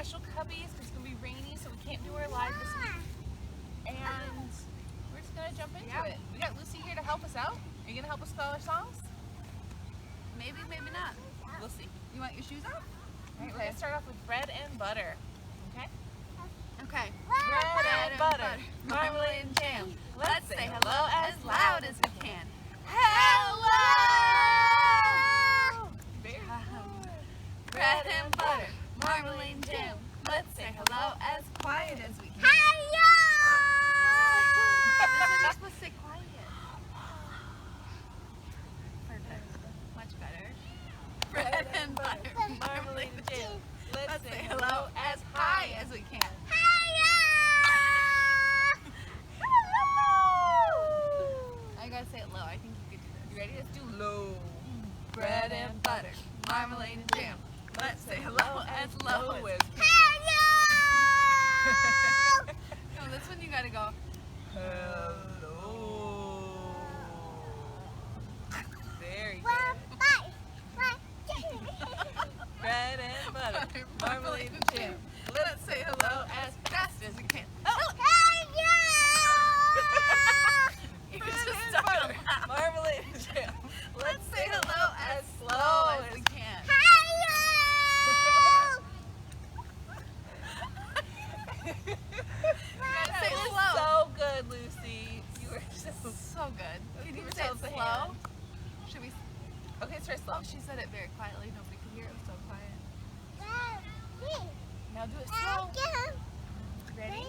special cubbies because it's going to be rainy, so we can't do our live this week. And we're just going to jump into it. We got Lucy here to help us out. Are you going to help us spell our songs? Maybe, maybe not. We'll see. You want your shoes off? Alright, we're going to start off with bread and butter. Okay? Okay. Bread and butter, marmalade and jam. Let's say hello as loud as we can. Hello! Very good. Bread and butter, marmalade and jam. Let's say hello as quiet as we can. This one you're supposed to say quiet. Perfect. Much better. Bread and butter, marmalade and jam. Let's say hello as high as we can. I gotta say it low. I think you could do this. You ready? Let's do low. Bread and butter, marmalade and jam. Let's say hello as low as we can. No, this one you gotta go. Hello. Very good. Bread and butter, marmalade and jam. Let's say hello as fast as we can. You just stutter. Marmalade and jam. Let's say hello as slow as we can. Say That was slow. so good, Lucy. You were so good. Can you Give say it yourself a slow? hand. Should we? Okay, it's very slow. Oh, she said it very quietly. Nobody could hear it. It was so quiet. Now do it slow. Ready?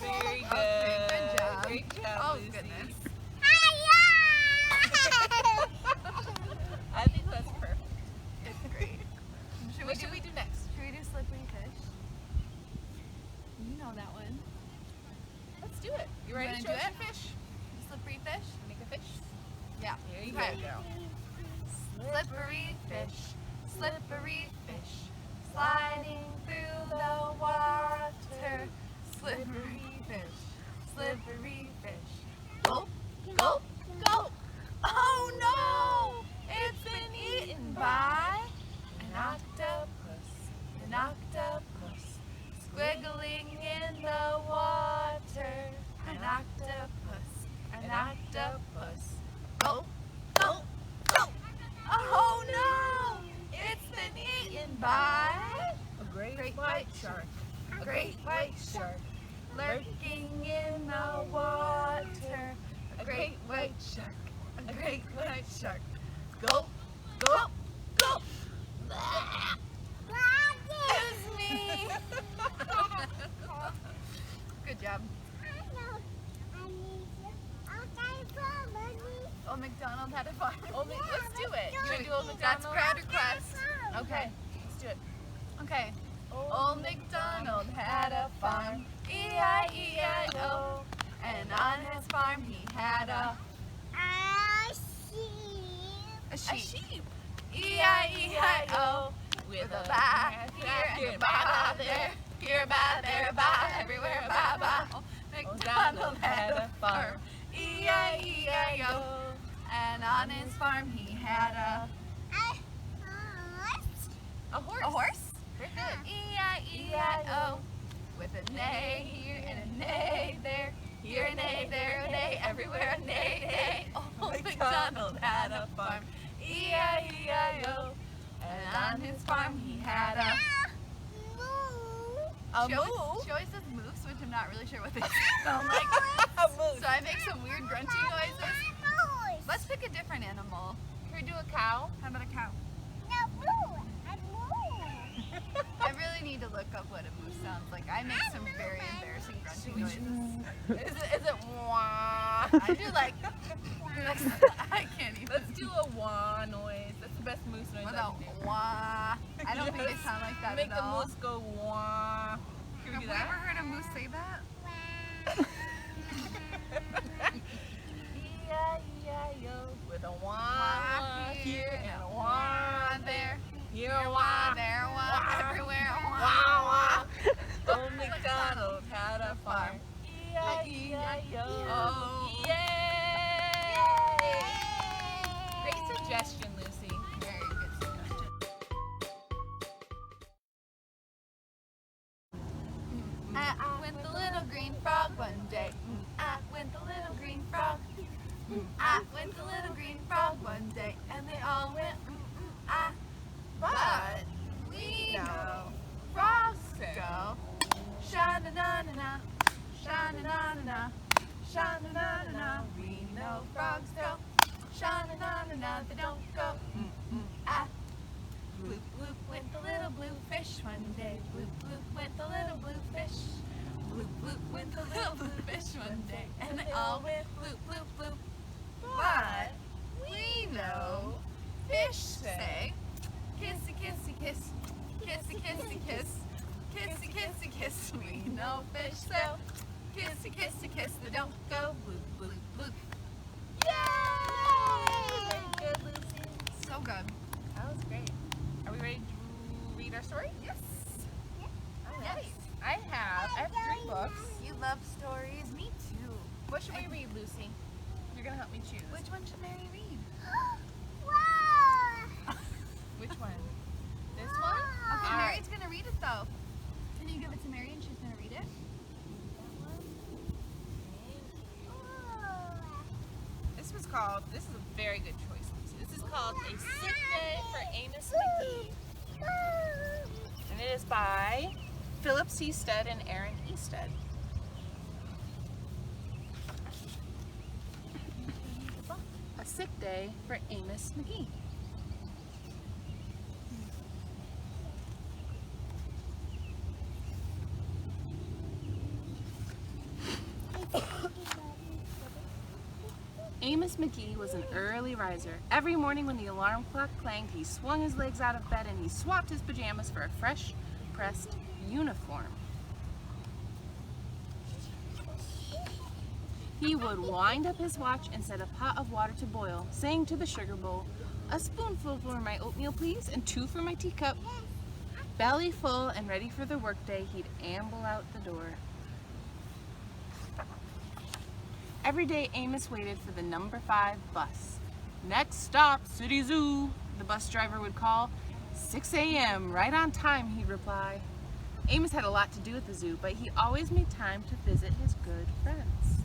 Very good. Okay, good job. Great job, Oh, Lucy. goodness. I think that's perfect. It's great. What should we do next? Should we do slippery fish? You know that one. Let's do it. You ready to wanna show do us your fish? Slippery fish? Make a fish. Yeah. Here you Okay. go, girl. Slippery fish, slippery fish, sliding through the water. Slippery fish, slippery fish. Gulp, gulp, gulp. Oh no! It's been eaten by An octopus. an octopus, squiggling in the water. An octopus, an octopus. Gulp, gulp, gulp. Oh no! It's been eaten by A great Great white white shark. a great white shark, lurking in the water. A great white shark, a great white shark. Gulp, gulp, gulp. Excuse me. Good job. Old MacDonald had a farm. Let's do it. You want to do Old That's MacDonald? crowd request. Okay, let's do it. Okay. Old MacDonald had a farm, E-I-E-I-O, and on his farm he had a sheep, E-I-E-I-O, with a ba here and a ba there, here a ba, there a ba, everywhere a ba ba. Old MacDonald had a farm, E-I-E-I-O, and on his farm he had a horse. a horse. Very good. E-I-E-I-O, with a neigh here and a neigh there, here a neigh, there a neigh, everywhere a neigh, neigh. Old MacDonald had a farm, E-I-E-I-O, and on his farm he had a she always says moose, which I'm not really sure what they sound like. A moose. So I make some weird grunty noises. Let's pick a different animal. Can we do a cow? How about a cow? I really need to look up what a moose sounds like. I make some very embarrassing grunting noises. Is it wah? I do like, I can't even. Let's do a wah noise. That's the best moose noise Without I can do. wah. I don't think they sound like that Make at a all. moose go wah. Can we Have do we ever that? heard a moose say that? E-I-E-I-O with a wah Wah here and a wah wah there. here a Wah wah. there, wah Wah. everywhere. Wah wah. Old MacDonald had a farm. E-I-E-I-O. now they don't go. Ah. Bloop, bloop went the little blue fish one day. Bloop, bloop went the little blue fish. Bloop, bloop went the little blue fish one day. And they all went bloop, bloop, bloop. But we know fish say, kissy, kissy, kiss. Kissy, kissy, kiss. Kissy, kissy, kiss. We know fish say, kissy, kissy, kiss. They don't go bloop, bloop, bloop. Yay! Very good, Lucy. So good. That was great. Are we ready to read our story? Yes. All Yes. right. I have 3 books. You love stories. Me too. What should we read, Lucy? You're gonna help me choose. Which one should Mary read? Which one? This one? Okay, All right. Mary's gonna read it though. Can you give it to Mary and she's gonna read it? This is a very good choice, Lucy. This is called A Sick Day for Amos McGee. And it is by Philip Seastead and Aaron Easted. A Sick Day for Amos McGee. Amos McGee was an early riser. Every morning when the alarm clock clanged, he swung his legs out of bed and he swapped his pajamas for a fresh pressed uniform. He would wind up his watch and set a pot of water to boil, saying to the sugar bowl, "A spoonful for my oatmeal, please, and 2 for my teacup." Belly full and ready for the workday, he'd amble out the door. Every day, Amos waited for the number 5 bus. "Next stop, City Zoo," the bus driver would call. 6 a.m., right on time, he'd reply. Amos had a lot to do at the zoo, but he always made time to visit his good friends.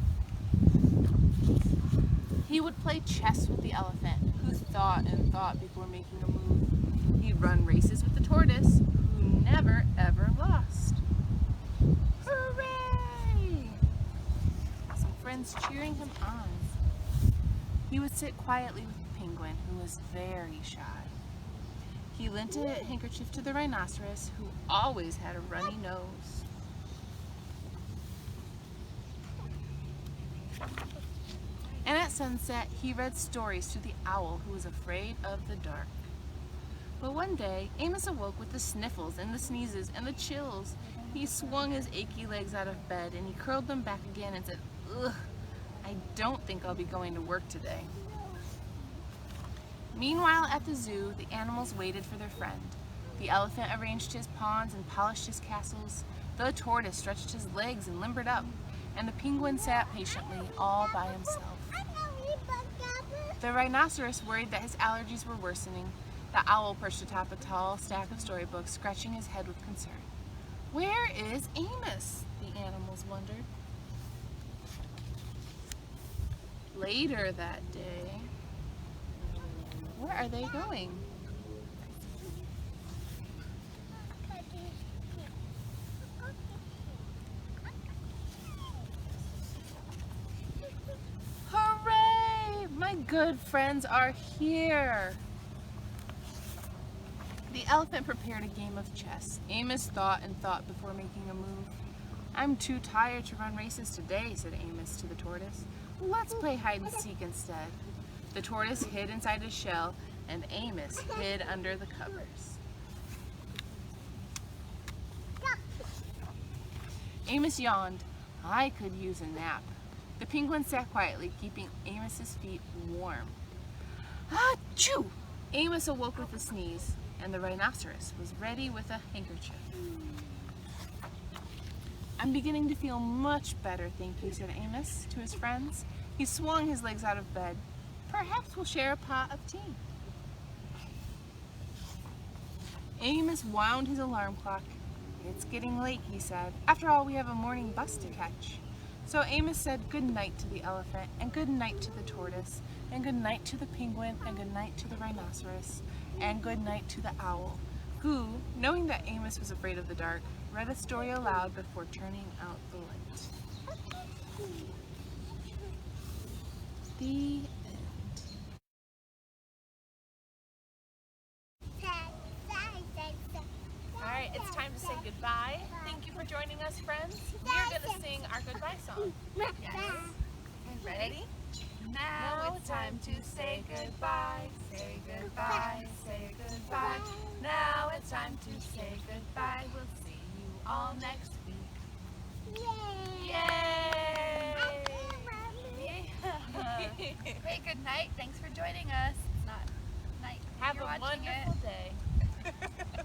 He would play chess with the elephant, who thought and thought before making a move. He'd run races with the tortoise, who never ever lost. Hooray! Some friends cheering him on. He would sit quietly with the penguin, who was very shy. He lent a handkerchief to the rhinoceros, who always had a runny nose. And at sunset, he read stories to the owl, who was afraid of the dark. But one day, Amos awoke with the sniffles and the sneezes and the chills. He swung his achy legs out of bed and he curled them back again and said, "Ugh, I don't think I'll be going to work today." Meanwhile, at the zoo, the animals waited for their friend. The elephant arranged his ponds and polished his castles. The tortoise stretched his legs and limbered up. And the penguin sat patiently, all by himself. The rhinoceros worried that his allergies were worsening. The owl perched atop a tall stack of storybooks, scratching his head with concern. "Where is Amos?" the animals wondered. Later that day, where are they going? Hooray! My good friends are here! The elephant prepared a game of chess. Amos thought and thought before making a move. "I'm too tired to run races today," said Amos to the tortoise. "Let's play hide and seek instead." The tortoise hid inside his shell, and Amos hid under the covers. Amos yawned. "I could use a nap." The penguin sat quietly, keeping Amos's feet warm. Achoo! Amos awoke with a sneeze, and the rhinoceros was ready with a handkerchief. "I'm beginning to feel much better, thank you," said Amos to his friends. He swung his legs out of bed. "Perhaps we'll share a pot of tea." Amos wound his alarm clock. "It's getting late," he said. "After all, we have a morning bus to catch." So Amos said good night to the elephant, and good night to the tortoise, and good night to the penguin, and good night to the rhinoceros, and good night to the owl, who, knowing that Amos was afraid of the dark, read a story aloud before turning out the light. The right, it's time to say goodbye. Thank you for joining us, friends. We're going to sing our goodbye song. Yes. Ready? Now it's time to say goodbye. Say goodbye. Say goodbye. Now it's time to say goodbye. We'll see you all next week. Yay! Hey, good night. Thanks for joining us. It's not night. Have You're a watching wonderful it. day.